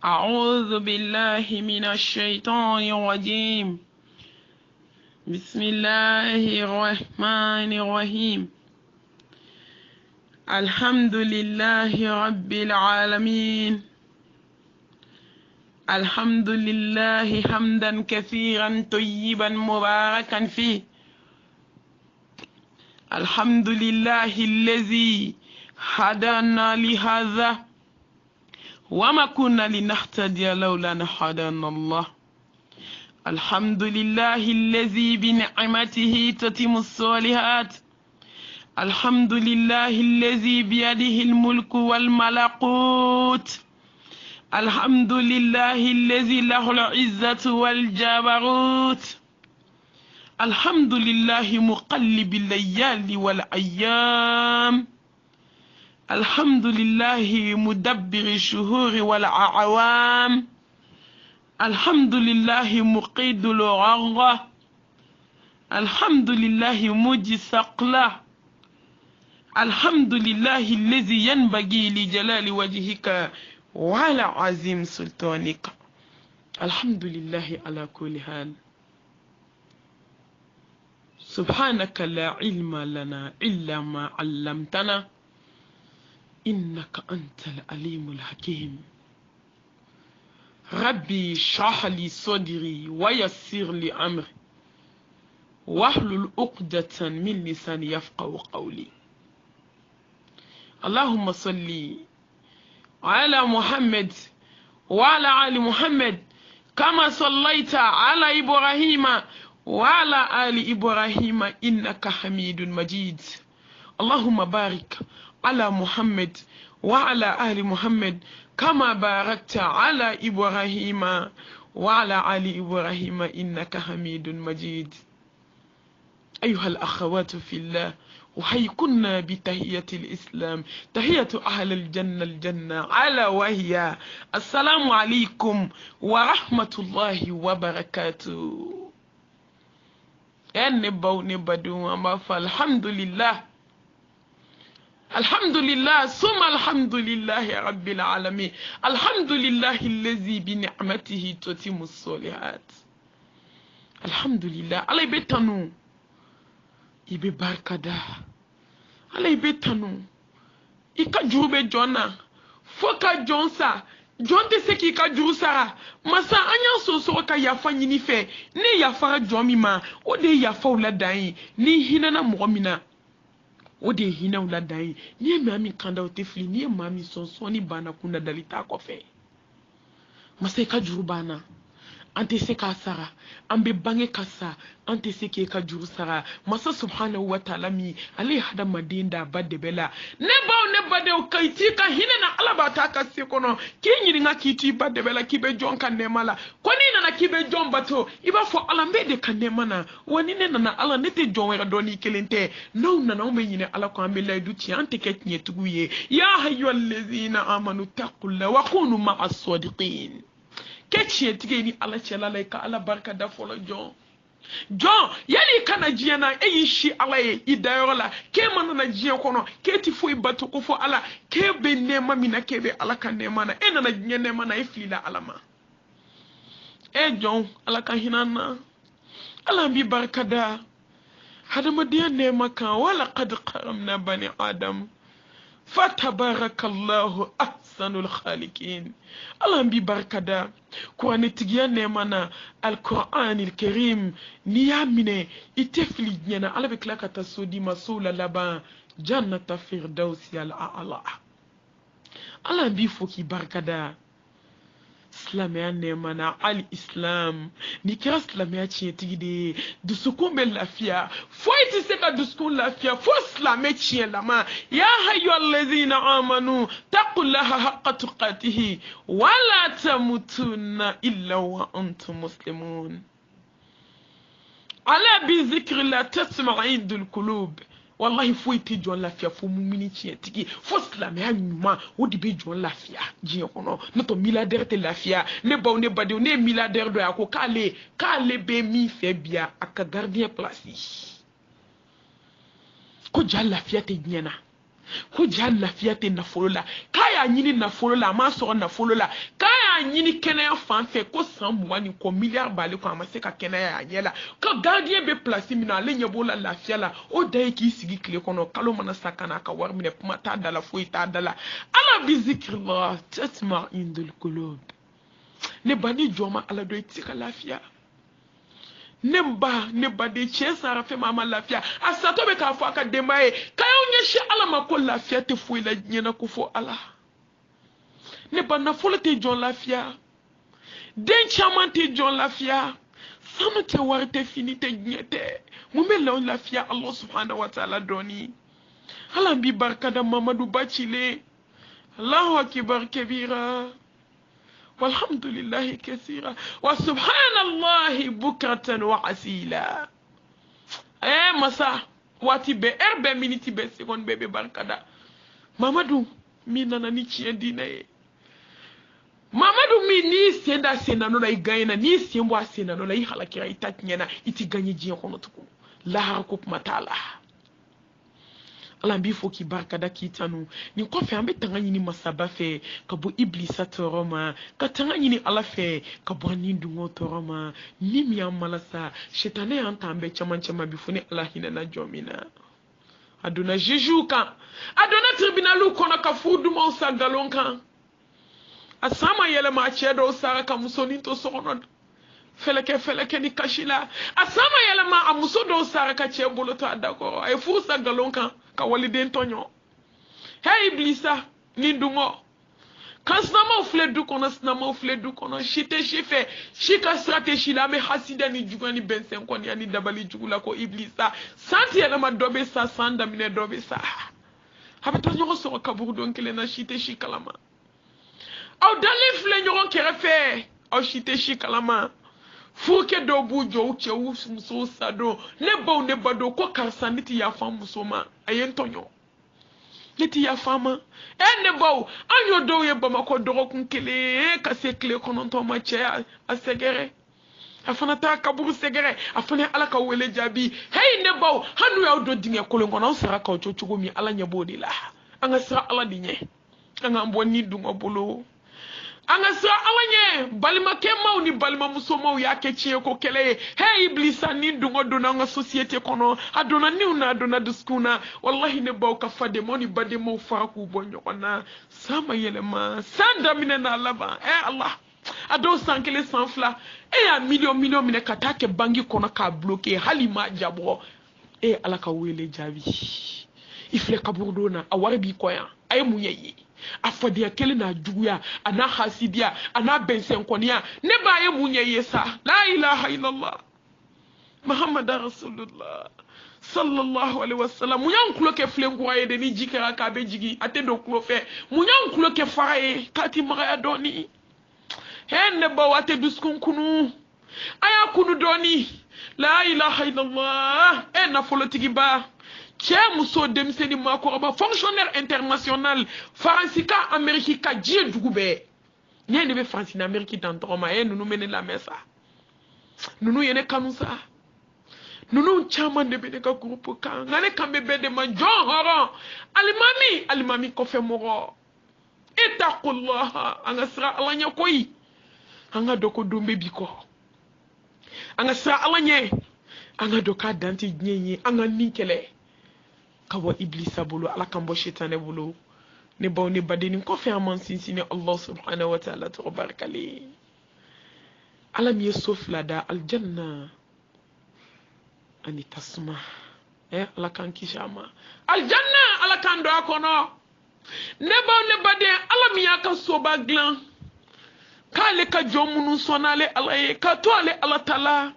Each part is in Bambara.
أعوذ بالله من الشيطان الرجيم. بسم الله الرحمن الرحيم. الحمد لله رب العالمين. الحمد لله حمدا كثيرا طيبا مباركا فيه. الحمد لله الذي هدانا لهذا وما كنا لنهتدي لولا أن هدانا الله. الحمد لله الذي بنعمته تتم الصالحات. الحمد لله الذي بيده الملك والملكوت. الحمد لله الذي له العزة والجبروت. الحمد لله مقلب الليالي والأيام. الحمد لله مدبر الشهور والأعوام. الحمد لله مقيد الغرة. الحمد لله مجي ثقله. الحمد لله الذي ينبغي لجلال وجهك وعلى عظيم سلطانك. الحمد لله على كل حال. سبحانك لا علم لنا إلا ما علمتنا إنك أنت العليم الحكيم. ربي اشرح لي صدري ويسر لي أمري واحلل عقدة من لساني يفقهوا قولي. اللهم صل على محمد وعلى آل محمد كما صليت على إبراهيم وعلى آل إبراهيم إنك حميد مجيد. اللهم بارك على محمد وعلى آل محمد كما باركت على إبراهيم وعلى آل إبراهيم إنك حميد مجيد. أيها الأخوات في الله، وحيكنا بتحية الإسلام، تحية أهل الجنة الجنة، على وهي السلام عليكم ورحمة الله وبركاته. نبو نبدو أما فالحمد لله. الحمد لله ثم الحمد لله رب العالمين. الحمد لله الذي بنعمته تتم الصالحات. الحمد لله. الله يبتنو ibe barkada. Allah ibe tanu ika jurube jona foka jonsa jonte seki ka juru sara masa anya so ka yafa nyini fe ne yafa jomi ma o de yafa ula dai ni hinana mu'mina o de hina ula dai ni mami kanda o tefli ni mami sonso ni bana kuna dalita ko fe masa ka juru bana ante se ka sara ambe bange kasa ante se ke ka juru sara masa subhanahu wa ta'ala mi ali hada madinda badde bela ne bade o kaiti ka hinena alaba ta ka se kono ki nyiri nga kiti badde bela kibe jon kan ne mala koni nana kibe jon bato iba fo alambe de kan ne mana woni ne nana ala nete jon wera doni kelente no nana o me nyine ala ko ambe lay du ti ante ke nye tuguye ya hayyul ladzina amanu taqulla wa kunu ma'as sadiqin. Ketchie tigeni ala chela laika ala barka da folo John yali kana jiana eyishi ala ye idayorola ke manana jiya kono ke ti fo ibatu ko fo ala ke be nema mina ke be ala kan nema na enana jiya nema na iflila alama John ala kan hinana ala bi barka da hadama diya nema kan wala qad qaramna bani adam fatabarakallahu ahsanul khaliqin. Allah bi barkada Qur'an tigiya ne mana al-Qur'an al-Karim niyamine itefli nyana ala be klaka tasudi masula laba jannata firdausi al-a'la. Allah bi foki barkada Islamia ne mana al-Islam ni kira Islamia ci tigide du sukumbe lafiya fo iti se ka du sukun lafiya fo Islamia ci lama ya hayyul ladzina amanu taqullaha haqqa tuqatih wa la tamutunna illa wa antum muslimun. Ala bi zikrillah tasma'indul qulub. Wallahi fo iti jon lafiya fo mumini ci tigi fo Islamia nyuma o di be jon lafiya jiye kono noto milliardaire te lafiya ne baw ne bade ne milliardaire do ya ko kale be mi fe bia aka gardien place ko jalla lafiya te nyana ko jalla lafiya te nafolo la kaya nyini nafolo la ma so nafolo la kaya ñini kɛnɛya fan fɛ ko san 20 ni kɔ miliyari b'ale ko a ma se ka kɛnɛya a ɲɛ la ka gardien bɛ place min na ale ɲɛ b'o la lafiya la o da ye k'i sigi tile kɔnɔ kalo mana sa ka na a ka wari minɛ kuma t'a da la foyi t'a da la ala bi zikrillah tatma'innul qulub ne ba ni jɔ ma ala dɔ i tɛ se ka lafiya ne ba de cɛ sara fɛn ma ma lafiya a satɔ bɛ k'a fɔ a ka denbaya ye k'aw ɲɛsin ala ma ko lafiya tɛ foyi la diɲɛ ko fɔ ala ne ba nafolo tɛ jɔn lafiya den caman tɛ jɔn lafiya sanu tɛ wari tɛ fini tɛ diɲɛ tɛ mun bɛ law lafiya Allah subhanahu wa ta'ala dɔɔni ala bi barika da Mamadu Bacile Allahu akbar kabira walhamdulillahi kathira wa subhanallahi bukratan wa asila masa wati be erbe miniti be seconde bebe barika da Mamadu mi nana ni tiɲɛ diinɛ ye Mamadu mi ni senda no la i gagnena ni sembo a senda no la i halakira i ta tiɲɛna i ti gagné diɲɛ kɔnɔ tugun lahara ko kuma t'a la ala b'i fo k'i barika da k'i tanu nin kɔfɛ an bɛ tanga ɲini masaba fɛ ka bɔ iblisa tɔɔrɔ ma ka tanga ɲini ala fɛ ka bɔ nin dungo tɔɔrɔ ma ni min y'an malasa shetane y'an ta an bɛ caman bi fo ni ala hinɛna jɔn min na a donna jugew kan a donna tribunaliw kɔnɔ ka furu dumanw sa nkalon kan a san ma yɛlɛma a cɛ dɔw sara ka musonin to so kɔnɔ fɛlɛkɛ ni kasi la a san ma yɛlɛma a muso dɔw sara ka cɛ bolo to a da kɔrɔ a ye furu sa nkalon kan ka waliden tɔɲɔ hei iblisa nin dungo kan sinamaw filɛ du kɔnɔ sinamaw filɛ du kɔnɔ si tɛ si fɛ si ka sira tɛ si la an bɛ hasida ni juguya ni bɛnsɛn kɔniya ni dabali jugu la ko iblisa san ti yɛlɛma dɔ bɛ sa san daminɛ dɔ bɛ sa a bɛ taa ɲɔgɔn sɔrɔ kaburu don kelen na si tɛ si kalama aw dalen filɛ ɲɔgɔn kɛrɛfɛ aw si tɛ si kalama furukɛ dɔw b'u jɔ u cɛw musow sa don ne baw ne ba don ko karisa ne ti yafa muso ma a ye n tɔɲɔ ne ti yafa ma ne baw an y'o dɔw ye Bamakɔ dɔgɔkun kelen ka se tile 9 ma cɛ a sɛgɛrɛ a fana taa kaburu sɛgɛrɛ a fana ala ka wele jaabi hei ne baw hali n'u y'aw don dingɛ kolon kɔnɔ aw sara k'aw to cogo min ala ɲɛ b'o de la an ka sira ala de ɲɛ an k'an bɔ ni dunga bolo an ka sira ala ɲɛ balimakɛmaw ni balimamusomaw y'a kɛ tiɲɛ ko kɛlɛ ye hei iblisa ni dunga donna an ka société kɔnɔ a donna niw na a donna dusukun na wallahi ne baw ka fadenmaw ni badenmaw fara k'u bɔ ɲɔgɔn na san ma yɛlɛma san daminɛ n'a laban Allah a dɔw san 1 san 2 y'a million minɛ ka taa kɛ banki kɔnɔ k'a bloquer hali ma jabɔ ala ka wele jaabi i filɛ kaburu don na a wari b'i kɔ yan a ye mun ye a fadenya kelen n'a juguya a n'a hasidiya a n'a bɛnsɛnkɔniya ne b'a ye mun ye sa la ilaha illallah Muhammad rasulullah sallallahu alaihi wasallam mun y'an tulo kɛ filenkura ye de ni ji kɛra k'a bɛ jigin a tɛ don tulo fɛ mun y'an tulo kɛ fara ye k'a ti magaya dɔɔni ne baw a tɛ dusukun kunu a y'a kunu dɔɔni la ilaha illallah nafolotigiba cɛ muso denmisɛnnin maakɔrɔba fonctionnaire international faransika amérique ka diɲɛ dugu bɛɛ ne de bɛ faransi ni amérique dan tɔgɔ ma nunu bɛ ne lamɛn sa nunu ye ne kanu sa nunu caman de bɛ ne ka groupe kan nka ne kan bɛ bɛɛ de ma jɔn hɔrɔn alimami kɔfɛ mɔgɔ ittaqullaha an ka sira ala ɲɛ koyi an ka dɔn ko don bɛ bi kɔ an ka sira ala ɲɛ an ka dɔn k'a dan tɛ diɲɛ ye an ka nin kɛlɛ ka bɔ iblisa bolo ala kan bɔ shetane bolo ne baw ne baden kɔfɛ an man sinsin ni Allah subhanahu wa ta'ala tɔgɔ barikale ala min ye so 2 da aljanna ani tasuma ala kan kisi a ma aljanna ala kan don a kɔnɔ ne baw ne baden ala min y'a ka soba dilan k'ale ka jɔn minnu sɔnn'ale ala ye ka to ale ala tala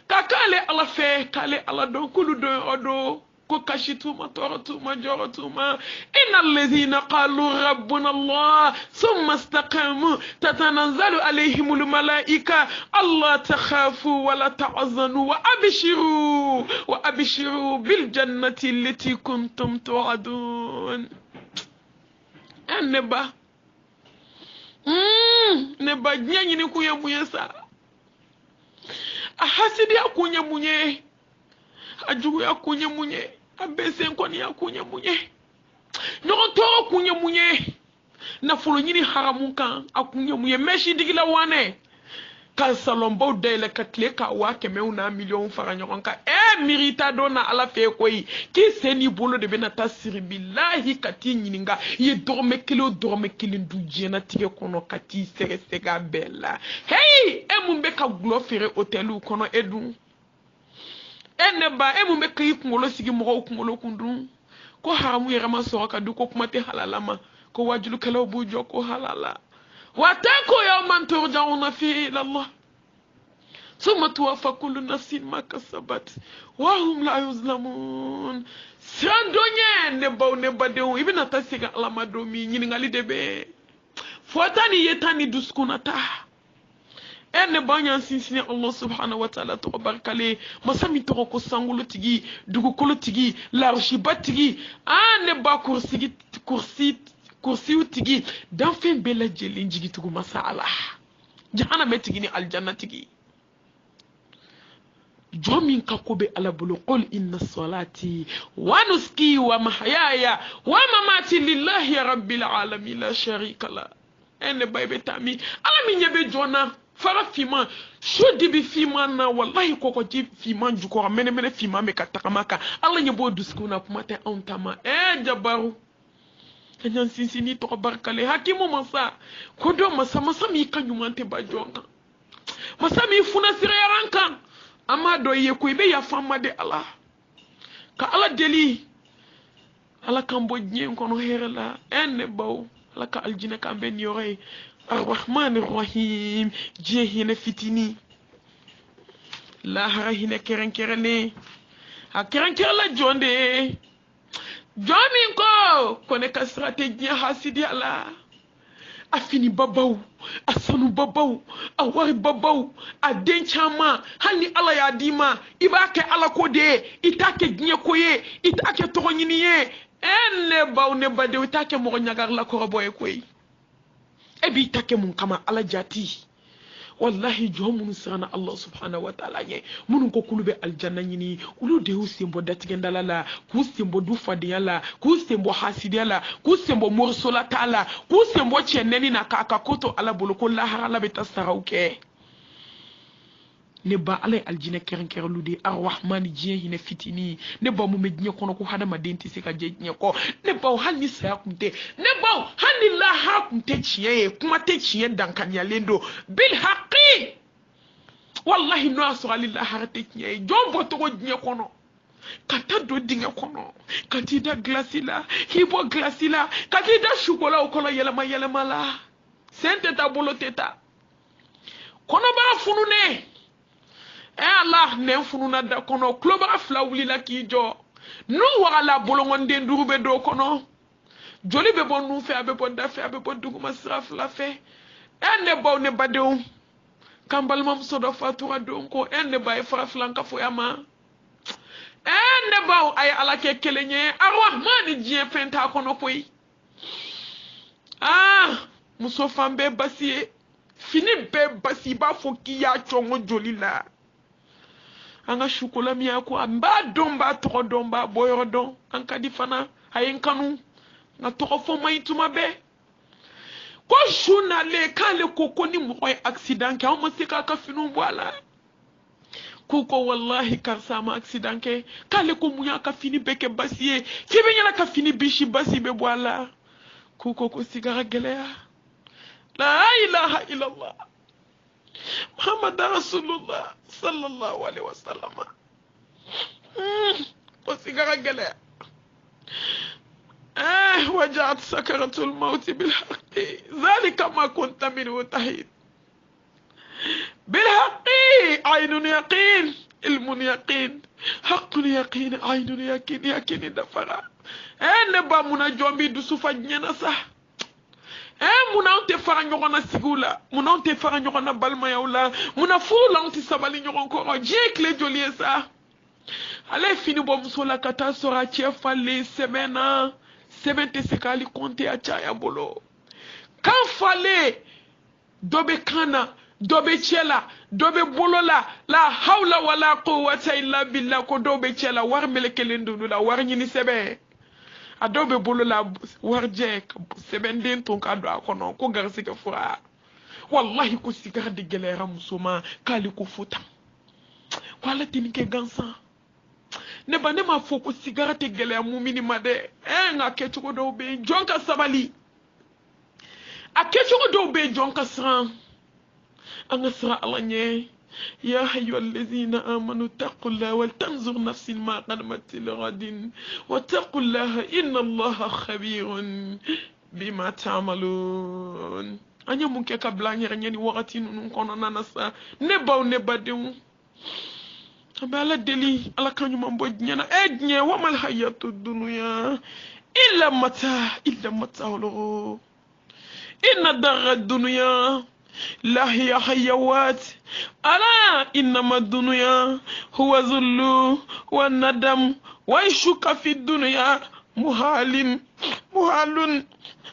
ka k'ale ala fɛ k'ale ala dɔn k'olu dɔn o don ko kashituma toratuma joratuma innal ladhina qalu rabbuna Allah thumma istaqamu tatanazzalu alayhimul malaika alla takhafu wa la tahzanu wa abshiru bil jannati allati kuntum tu'adun neba nyanyini kuye muyesa ahasidi akunye munye ajugu akunye munye abesen koni akunye munye ɲɔgɔn tɔɔrɔ kun ye mun ye nafolo ɲini haramu kan a kun ye mun ye mɛsi digila wane ka salonbaw dayɛlɛ ka tile ka 100 n'a miliyɔn fara ɲɔgɔn kan miiri t'a dɔn na ala fɛ koyi k'i sen n'i bolo de bɛna taa siri bilahi ka t'i ɲininka i ye dɔrɔmɛ 1 o dɔrɔmɛ 1 du diɲɛnatigɛ kɔnɔ ka t'i sɛgɛsɛgɛ a bɛɛ la heyi mun bɛ ka gulɔ feere hôteliw kɔnɔ e dun ne ba mun bɛ k'i kunkolo sigi mɔgɔw kunkolo kun dun ko haramu yɛrɛ ma sɔrɔ ka du ko kuma tɛ halala ma ko wajulukɛlaw b'u jɔ ko halala واتقوا يوما ترجعون فيه إلى الله ثم توفى كل نفس ما كسبت وهم لا يظلمون سندونye neba de ibina tasiga alama domi nyiningali debe fotani yetani duskunata ene banya sinsini Allah subhanahu wa ta'ala to barkale masami to ko sangulo tigi dugu kolo tigi larshiba tigi ane ba kursi tigi dan fen bela jelin jigi tugu masala jahannama tigi ni aljanna tigi jomin ka ko be ala bulu qul inna salati wa nuski wa mahyaya wa mamati lillahi rabbil alamin la sharika la ene baybe tami ala mi nyebe jona fara fima shodi bi fima na wallahi koko ji fima jukora mene fima me katakamaka ala nyebo duskuna kumate ontama jabaru kanyan sinsini to barkale hakimu masa kodo masa mi kanyumante bajonga masa mi funa sire yaranka amma do ye ko be ya fama de Allah ka ala deli ala kambo nyen kono herela enne baw ala ka aljina kambe nyore arrahmanir rahim jehine fitini la harahine kerenkerene a kerenkerela jonde jomin ko kone ka strategie hasidi ala afini babaw asanu babaw awari babaw aden chama hani ala ya dima ibake ala ko de itake gnye koye itake togonyini ye enne baw ne bade itake mo nyagar la ko boye koy ebi itake mun kama ala jati wallahi jomun sana Allah subhanahu wa ta'ala ye munun ko kulube aljanna nyini ulu de usimbo datigenda la ku simbo du fadiyala ku simbo hasidiyala ku simbo morsola ta'ala ku simbo cheneni na kaka koto ala boloko la harala betasarauke ne ba ala aljina keren ludi arrahman jehine fitini ne ba mu mednya kono ko hada madenti se ka jehnya ko ne ba halni sa kumte ne ba halni la ha kumte chiye kuma te chiye dankanya lendo bil haqi wallahi no asra lillahi harate chiye jombo to ko jehnya kono kata do dinga kono katida glasila hibo glasila katida shukola okola yelama la sente ta boloteta kono ba funune Allah ne fununa da kono kloba flawli la ki jo nu wala bolongonde ndurube do kono joli be bon nu fe abe bon da fe abe bon duguma sraf la fe enne baw ne badew kambal mam sodo fatura donko enne bay faraflanka fo yama enne baw ay ala ke kelenye arrahman jie fenta kono koy muso fambe basiye fini be basi ba fo ki ya chongo joli la anga shukola mi ako amba domba to domba boyro don anka di fana ayen kanu na to fo may tuma be ko shuna le kale koko ni mo accident ka mo sika ka finu wala kuko wallahi kan sama accident ke kale ko muya ka fini beke basiye fibe nyala ka fini bishi basi be wala kuko ko sigara gelea la ilaha illallah Muhammad Rasulullah sallallahu alaihi wasallam وسيجارة جلاء وجاءت سكرة الموت بالحق ذلك ما كنت منه تحيد بالحق عين يقين علم يقين حق يقين عين يقين يقين دفرا نبا منا جوامي دسوفا نينا صح muna onte fara nyoko na sigula muna onte fara nyoko na balma yaula muna fula onte sabali nyoko ko je kle jolie sa ale fini bo musola kata sora chefa le semena 70 sekali konte acha ya bolo kan fale dobe kana dobe chela dobe bolola la hawla wala quwwata illa billah ko dobe chela war melekele ndulu la war nyini sebe adobe bolo la warje sebenden ton ka do akono ko garsi ke fura wallahi ko sigar de gelera musoma kali ko futa wala tin ke gansa ne ba ne ma fo ko sigar te gelera mumini made nga ke tuko do be jonka sabali akecho do be jonka sran anga sra alanye يا أيها الذين آمنوا اتقوا الله ولتنظر نفس ما قدمت لغد واتقوا الله إن الله خبير بما تعملون أنا ممكن كبلاني رنيني وقتي نكون أنا نسا نباو نبادم أما على دلي على كان يوم بدينا أدنى وما الحياة الدنيا إلا متاع الغرور إن دار الدنيا لا هي حيوات ألا إنما الدنيا هو ذل والندم ويشك في الدنيا محال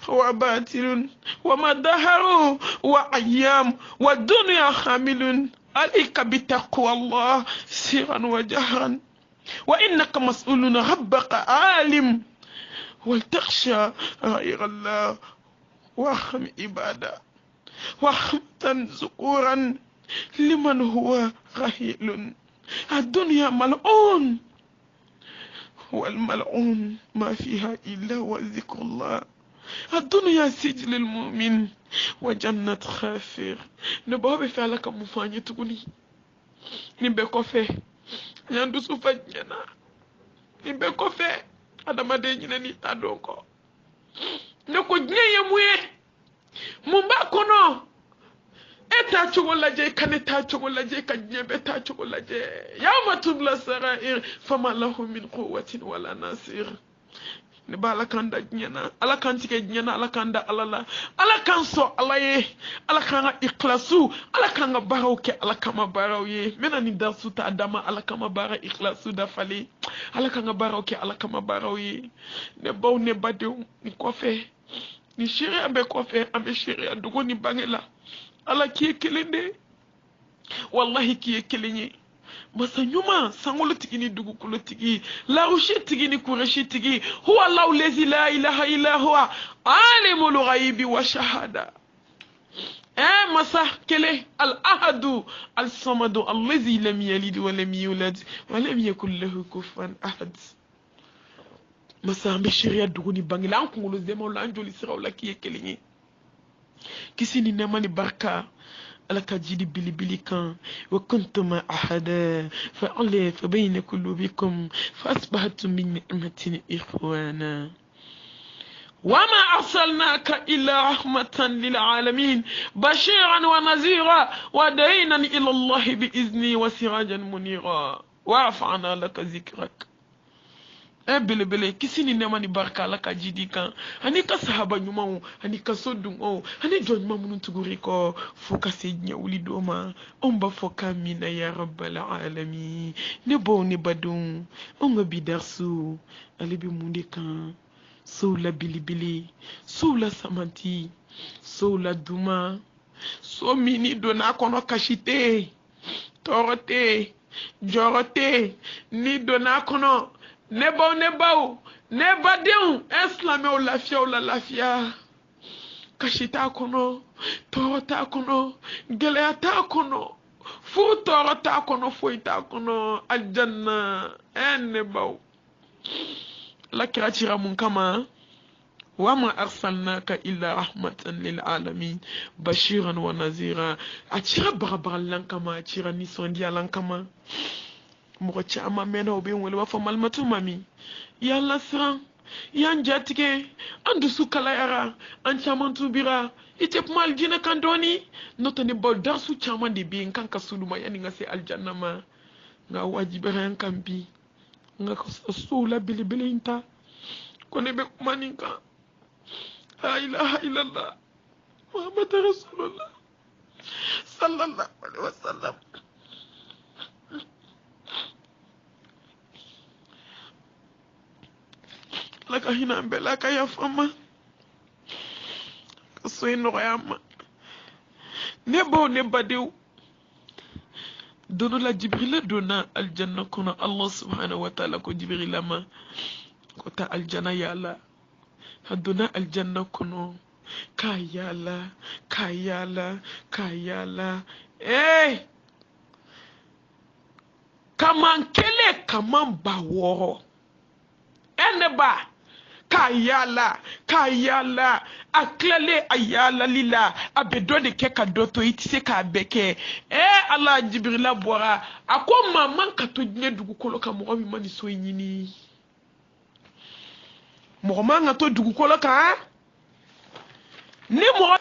وباطل وما دهر وأيام والدنيا حامل عليك بتقوى الله سرا وجهرا وإنك مسؤول ربك عالم ولتخشى غير الله وهم عباده وحمدا ذكورا لمن هو رهيل الدنيا ملعون والملعون ما فيها إلا وذكر الله الدنيا سجن المؤمن وجنة خافر نبغى فعلك مفاني تقولي نبغى فيه يندو سوفجنا نبغى فيه هذا ما ديننا نتادوكو نكو جنيه مويه mumba kono eta chogolaje kaneta chogolaje kanyebe ta chogolaje yawma tubla sarair fama lahu min quwwatin wala nasir ne bala kanda nyana ala kan tike nyana ala kanda alala ala kan so alaye ala kan ikhlasu ala kan barawke ala kama barawye mena ni darsu ta adama ala kama bara ikhlasu da fali ala kan barawke ala kama barawye ne baw ne badew ni kofe ni shiri ambe kofe ambe shiri adugo ni bangela ala kiye kelende wallahi kiye kelenye masa nyuma sangolo tigi ni dugu kulo tigi la rushi tigi ni kureshi tigi huwa allahu lezi la ilaha illa huwa alimul ghaibi wa shahada masa kele al ahadu al samadu allazi lam yalid wa lam yulad wa lam yakul lahu kufuwan ahad masa ambe sharia duguni bangila an kungolo zema la anjoli siraw la kiye kelenye kisi ni nemani barka ala kajidi bilibili kan wa kuntum ahada fa alif bayna qulubikum fa asbahtum min ni'matin ikhwana وما أرسلناك إلا رحمة للعالمين بشيرا ونذيرا ودعينا إلى الله بإذنه وسراجا منيرا ورفعنا لك ذكرك bele bele kisini nema ni barka la kajidi kan ani ka sahaba nyuma ani ka sodun ani jon mamun tuguri ko foka sejnya wuli doma omba foka mina ya rabbal alamin ne bo ne badun onga bidarsu ali bi munde kan so la bilibili so la samanti so la duma so mini dona kono kashite torote jorote ni dona kono nebau nebadeu islame o la lafia kashita kono torota kono gelata kono fu torota kono foita kono aljanna nebau la kiratira mun kama wama arsalnaka illa rahmatan lil alamin bashiran wa nazira atira barabara lankama atira nisondia lankama moko chama mena obe wele wa famal matu mami yalla sran yan jatike andu sukala yara an chaman tubira ite mal jina kandoni notani bol darsu chaman de bi kan ka suluma yani nga se aljanna ma nga wajibara yan kambi nga ko sula bilibili inta kone be maninka la ilaha illallah muhammad rasulullah sallallahu alaihi wasallam laka hina mbela ka ya fama so ino yama nebo ne badew dono la jibril dona aljanna kono allah subhanahu wa ta'ala ko jibril ma kota aljana ya Allah haduna aljanna kono ka ya Allah ka ya Allah ka ya Allah kaman kele kaman baworo ene ba kayala aklale ayala lila abedo de ke ka doto itise ka beke Allah jibrila bora ako maman ka to dine dugu kolo ka mo mi mani so nyini mo manga to dugu kolo ka ni mo